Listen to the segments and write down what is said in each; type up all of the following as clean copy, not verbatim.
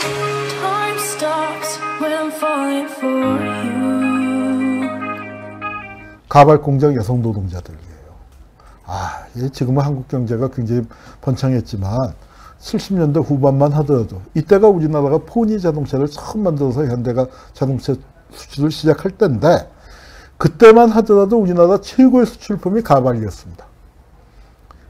Time stops when I'm falling for you. 가발 공장 여성 노동자들이에요. 지금은 한국 경제가 굉장히 번창했지만 70년대 후반만 하더라도 이때가 우리나라가 포니 자동차를 처음 만들어서 현대가 자동차 수출을 시작할 때인데 그때만 하더라도 우리나라 최고의 수출품이 가발이었습니다.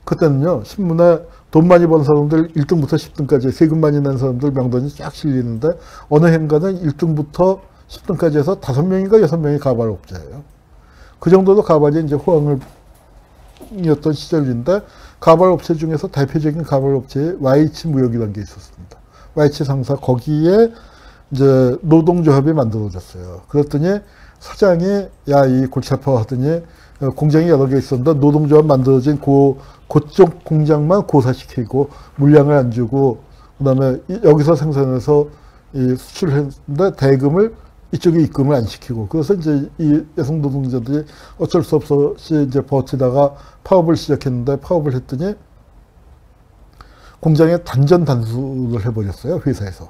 그때는요, 신문에 돈 많이 번 사람들 1등부터 10등까지 세금 많이 낸 사람들 명단이 쫙 실리는데 어느 해인가는 1등부터 10등까지 해서 5명인가 6명이 가발업자예요. 그 정도로 가발이 이제 호황이었던 시절인데 가발업체 중에서 대표적인 가발업체에 YH 무역이라는 게 있었습니다. YH 상사 거기에 이제 노동조합이 만들어졌어요. 그랬더니 사장이 야, 이 골치 아파 하더니 공장이 여러 개 있었는데 노동조합 만들어진 그쪽 공장만 고사시키고 물량을 안 주고 그다음에 여기서 생산해서 이 수출했는데 대금을 이쪽에 입금을 안 시키고 그래서 이제 이 여성 노동자들이 어쩔 수 없이 이제 버티다가 파업을 시작했는데 파업을 했더니 공장에 단전 단수를 해버렸어요, 회사에서.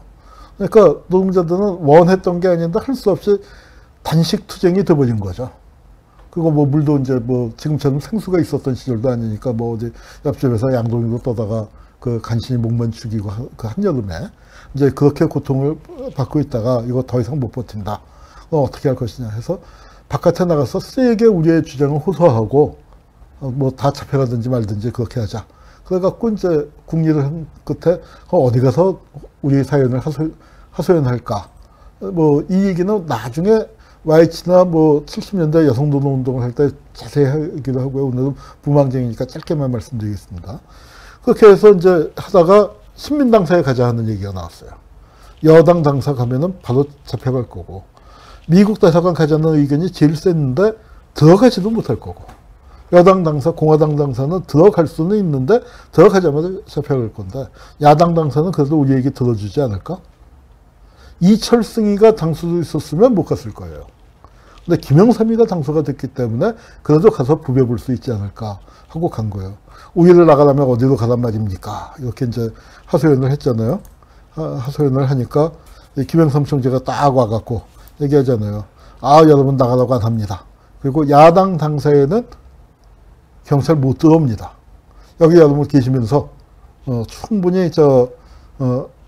그러니까 노동자들은 원했던 게 아닌데 할 수 없이 단식 투쟁이 돼버린 거죠. 그리고 뭐 물도 이제 뭐 지금처럼 생수가 있었던 시절도 아니니까 뭐 어디 옆집에서 양동이도 떠다가 그 간신히 목만 죽이고 그 한여름에 이제 그렇게 고통을 받고 있다가 이거 더 이상 못 버틴다. 어떻게 할 것이냐 해서 바깥에 나가서 세게 우리의 주장을 호소하고 뭐 다 잡혀가든지 말든지 그렇게 하자. 그래갖고 이제 국리를 한 끝에 어디 가서 우리 사연을 하소연할까. 뭐 이 얘기는 나중에 YH나 뭐 70년대 여성노동운동을 할 때 자세히 하기도 하고요. 오늘은 부망쟁이니까 짧게만 말씀드리겠습니다. 그렇게 해서 이제 하다가 신민당사에 가자 하는 얘기가 나왔어요. 여당 당사 가면은 바로 잡혀갈 거고, 미국 대사관 가자는 의견이 제일 셌는데 들어가지도 못할 거고, 여당 당사, 공화당 당사는 들어갈 수는 있는데 들어가자마자 잡혀갈 건데, 야당 당사는 그래도 우리 얘기 들어주지 않을까? 이철승이가 당수도 있었으면 못 갔을 거예요. 근데 김영삼이가 당수가 됐기 때문에 그래도 가서 부벼볼 수 있지 않을까 하고 간 거예요. 우리를 나가려면 어디로 가란 말입니까? 이렇게 이제 하소연을 했잖아요. 하소연을 하니까 김영삼 총재가 딱 와갖고 얘기하잖아요. 여러분 나가라고 안 합니다. 그리고 야당 당사에는 경찰 못 들어옵니다. 여기 여러분 계시면서 충분히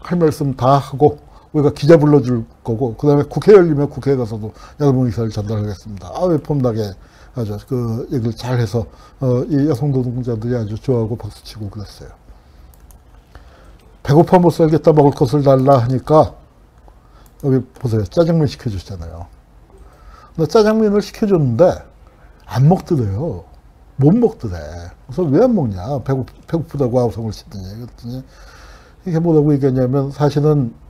할 말씀 다 하고 우리가 기자 불러줄 거고, 그 다음에 국회 열리면 국회에 가서도 여러분 의사를 전달하겠습니다. 왜 폼나게 아주 그 얘기를 잘 해서, 이 여성 노동자들이 아주 좋아하고 박수치고 그랬어요. 배고파 못 살겠다 먹을 것을 달라 하니까, 여기 보세요. 짜장면 시켜줬잖아요. 근데 짜장면을 시켜줬는데, 안 먹더래요. 못 먹더래. 그래서 왜 안 먹냐? 배고프다고 아우성을 치더니. 그랬더니, 이게 뭐라고 얘기했냐면, 사실은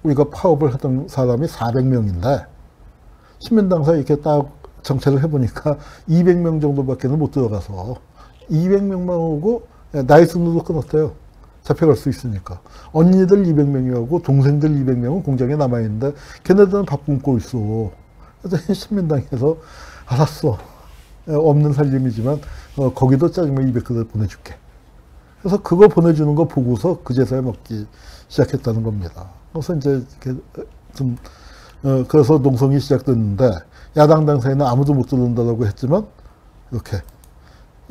우리가 파업을 하던 사람이 400명인데 신민당사 이렇게 딱 정체를 해보니까 200명 정도밖에 못 들어가서 200명만 오고 나이스누도 끊었대요. 잡혀갈 수 있으니까. 언니들 200명이 오고 동생들 200명은 공장에 남아있는데 걔네들은 밥 굶고 있어. 그래서 신민당에서 알았어. 없는 살림이지만 거기도 짜장면 200그릇 보내줄게. 그래서 그거 보내주는 거 보고서 그제서야 먹기 시작했다는 겁니다. 그래서 이제 그래서 농성이 시작됐는데 야당 당사에는 아무도 못 들어온다고 했지만 이렇게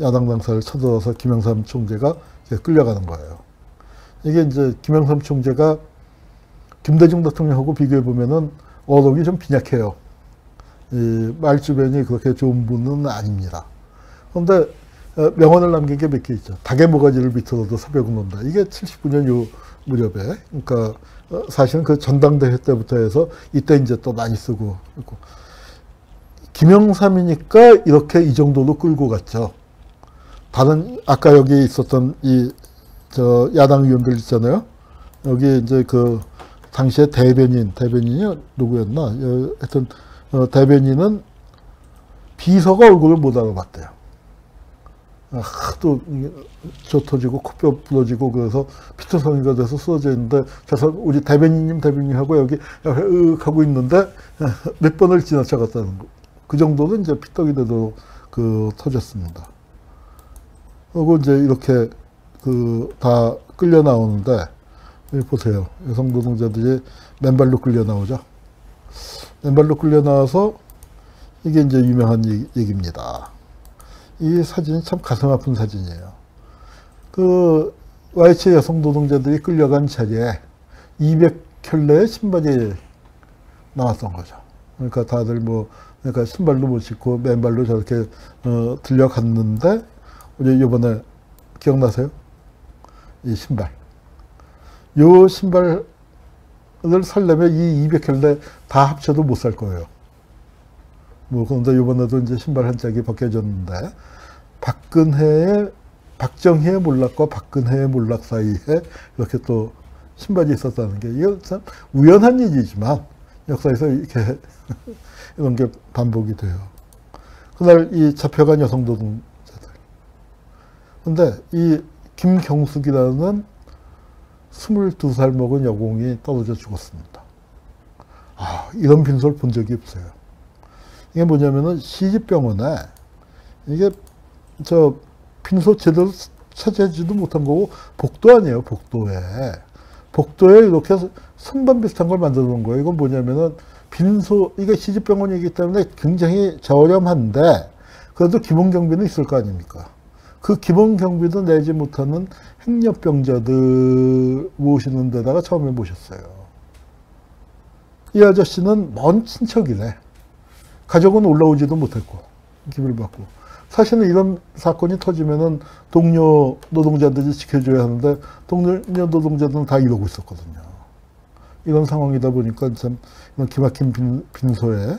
야당 당사를 쳐들어서 김영삼 총재가 끌려가는 거예요. 이게 이제 김영삼 총재가 김대중 대통령하고 비교해 보면은 어록이 좀 빈약해요. 이 말주변이 그렇게 좋은 분은 아닙니다. 그런데 명언을 남긴 게 몇 개 있죠. 닭의 모가지를 비틀어도 새벽은 온다. 이게 79년 요 무렵에, 그러니까 사실은 그 전당대회 때부터 해서 이때 이제 또 많이 쓰고 있고. 김영삼이니까 이렇게 이 정도로 끌고 갔죠. 다른 아까 여기 있었던 야당 의원들 있잖아요. 여기 이제 그 당시에 대변인이 누구였나? 하여튼 대변인은 비서가 얼굴을 못 알아봤대요. 하도 조 터지고 코뼈 부러지고 그래서 피투성이가 돼서 쓰러져 있는데 그래서 우리 대변인하고 여기 하고 있는데 몇 번을 지나쳐갔다는 거. 그 정도로 이제 피떡이 되도록 터졌습니다. 그리고 이제 이렇게 다 끌려 나오는데 여기 보세요. 여성 노동자들이 맨발로 끌려 나오죠. 맨발로 끌려 나와서 이게 이제 유명한 얘기입니다. 이 사진이 참 가슴 아픈 사진이에요. 그 YH 여성 노동자들이 끌려간 자리에 200켤레의 신발이 나왔던 거죠. 그러니까 다들 그러니까 신발도 못 신고 맨발로 저렇게 들려갔는데, 우리 이번에 기억나세요? 이 신발. 요 신발을 살려면 이 200켤레 다 합쳐도 못 살 거예요. 그런데 이번에도 이제 신발 한 짝이 벗겨졌는데, 박정희의 몰락과 박근혜의 몰락 사이에 이렇게 또 신발이 있었다는 게, 이게 참 우연한 일이지만 역사에서 이렇게 이런 게 반복이 돼요. 그날 이 잡혀간 여성 노동자들. 근데 이 김경숙이라는 22살 먹은 여공이 떨어져 죽었습니다. 이런 빈소를 본 적이 없어요. 이게 뭐냐면은 시집병원에 이게 빈소 제대로 차지하지도 못한 거고, 복도 아니에요, 복도에 이렇게 선반 비슷한 걸 만들어 놓은 거예요. 이건 뭐냐면은 빈소, 이게 시집병원이기 때문에 굉장히 저렴한데, 그래도 기본 경비는 있을 거 아닙니까? 그 기본 경비도 내지 못하는 행렬병자들 모시는 데다가 처음에 모셨어요. 이 아저씨는 먼 친척이래. 가족은 올라오지도 못했고, 기부를 받고. 사실은 이런 사건이 터지면은 동료 노동자들이 지켜줘야 하는데, 동료 노동자들은 다 이러고 있었거든요. 이런 상황이다 보니까 참 이런 기막힌 빈소에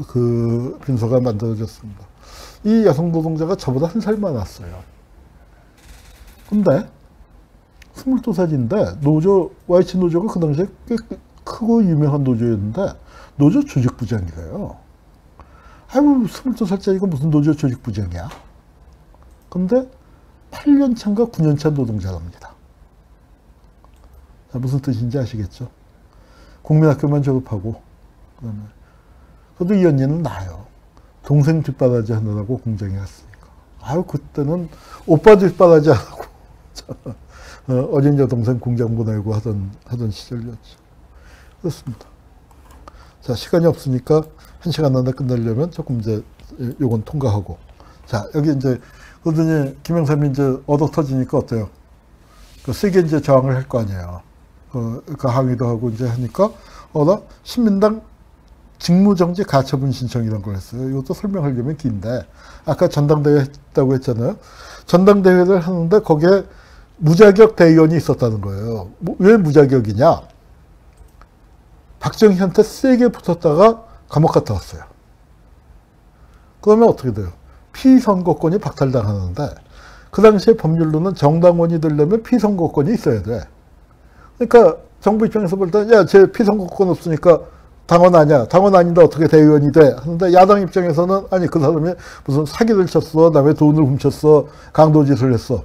그 빈소가 만들어졌습니다. 이 여성 노동자가 저보다 한 살 많았어요. 근데 22살인데 YH 노조가 그 당시에 꽤 크고 유명한 노조였는데, 노조 조직부장이래요. 22살짜리가 무슨 노조 조직부장이야? 근데 8년차인가 9년차 노동자랍니다. 무슨 뜻인지 아시겠죠? 국민학교만 졸업하고, 그다음에 그래도 이 언니는 나요. 동생 뒷바라지 하느라고 공장에 갔으니까. 그때는 오빠 뒷바라지 하라고 어린 여동생 공장 보내고 하던 시절이었죠. 그렇습니다. 자, 시간이 없으니까 1시간 안에 끝내려면 조금 이제 요건 통과하고. 자, 여기 이제 그러더니 김영삼이 이제 얻어 터지니까 어때요? 세게 이제 저항을 할 거 아니에요. 그 항의도 하고 이제 하니까 신민당 직무정지 가처분 신청이라는 걸 했어요. 이것도 설명하려면 긴데, 아까 전당대회 했다고 했잖아요. 전당대회를 하는데 거기에 무자격 대의원이 있었다는 거예요. 왜 무자격이냐? 박정희한테 세게 붙었다가 감옥 갔다 왔어요. 그러면 어떻게 돼요? 피선거권이 박탈당하는데, 그 당시에 법률로는 정당원이 되려면 피선거권이 있어야 돼. 그러니까 정부 입장에서 볼 때, 쟤 피선거권 없으니까 당원 아니야. 당원 아닌데 어떻게 대의원이 돼? 하는데, 야당 입장에서는 아니, 그 사람이 무슨 사기를 쳤어, 남의 돈을 훔쳤어, 강도짓을 했어,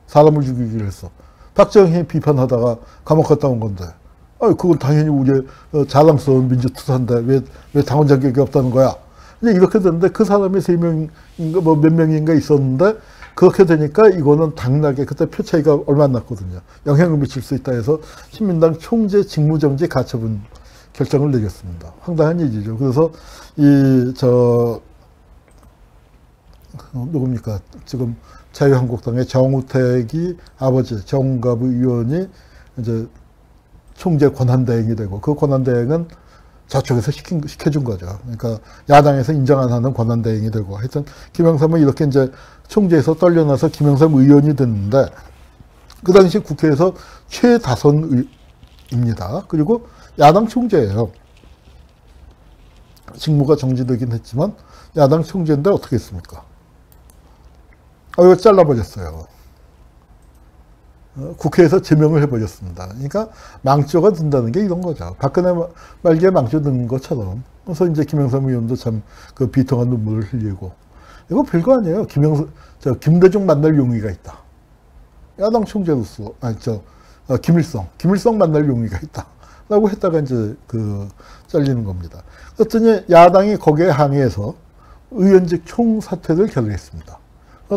사람을 죽이기를 했어. 박정희 비판하다가 감옥 갔다 온 건데, 그건 당연히 우리의 자랑스러운 민주투사인데 왜 당원 자격이 없다는 거야? 이제 이렇게 됐는데, 그 사람이 3명인가 몇 명인가 있었는데, 그렇게 되니까 이거는 당락에, 그때 표 차이가 얼마 안 났거든요. 영향을 미칠 수 있다 해서 신민당 총재 직무정지 가처분 결정을 내렸습니다. 황당한 일이죠. 그래서 누굽니까? 지금 자유한국당의 정우택이 아버지 정가부 의원이 이제 총재 권한대행이 되고, 그 권한대행은 저쪽에서 시켜준 거죠. 그러니까 야당에서 인정 안 하는 권한대행이 되고, 하여튼 김영삼은 이렇게 이제 총재에서 떨려나서 김영삼 의원이 됐는데, 그 당시 국회에서 최다선입니다. 그리고 야당 총재예요. 직무가 정지되긴 했지만 야당 총재인데 어떻게 했습니까? 이거 잘라버렸어요. 국회에서 제명을 해버렸습니다. 그러니까 망조가 든다는 게 이런 거죠. 박근혜 말기에 망조 든 것처럼. 그래서 이제 김영삼 의원도 참 그 비통한 눈물을 흘리고. 이거 별거 아니에요. 김대중 만날 용의가 있다. 야당 총재로서, 김일성 만날 용의가 있다. 라고 했다가 이제 잘리는 겁니다. 그랬더니 야당이 거기에 항의해서 의원직 총사퇴를 결의했습니다.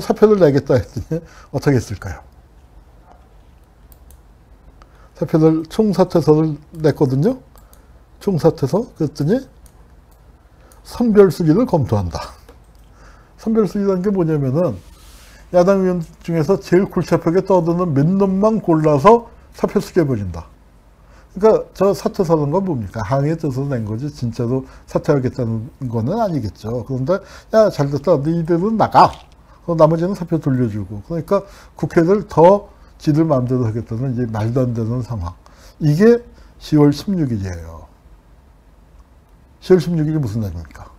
사표를 내겠다 했더니 어떻게 했을까요? 사표를 총사퇴서를 냈거든요. 총사퇴서. 그랬더니 선별수리를 검토한다. 선별수리라는 게 뭐냐면은 야당 의원 중에서 제일 골치 아프게 떠드는 몇 놈만 골라서 사표 쓰게 해버린다. 그러니까 저 사퇴서는 건 뭡니까? 항의의 뜻으로 낸 거지 진짜로 사퇴하겠다는 거는 아니겠죠. 그런데 야 잘됐다. 너희들은 나가. 나머지는 사표 돌려주고. 그러니까 국회를 더 지들 마음대로 하겠다는 이제 말도 안 되는 상황. 이게 10월 16일이에요. 10월 16일이 무슨 날입니까?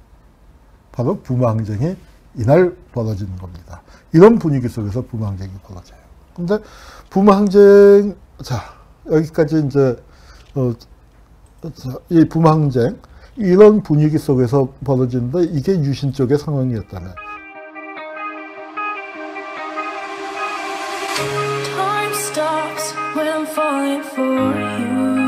바로 부마항쟁이 이날 벌어지는 겁니다. 이런 분위기 속에서 부마항쟁이 벌어져요. 근데 부마항쟁, 자, 여기까지 이제, 이 부마항쟁, 이런 분위기 속에서 벌어지는데 이게 유신 쪽의 상황이었다면. Time stops when I'm falling for you.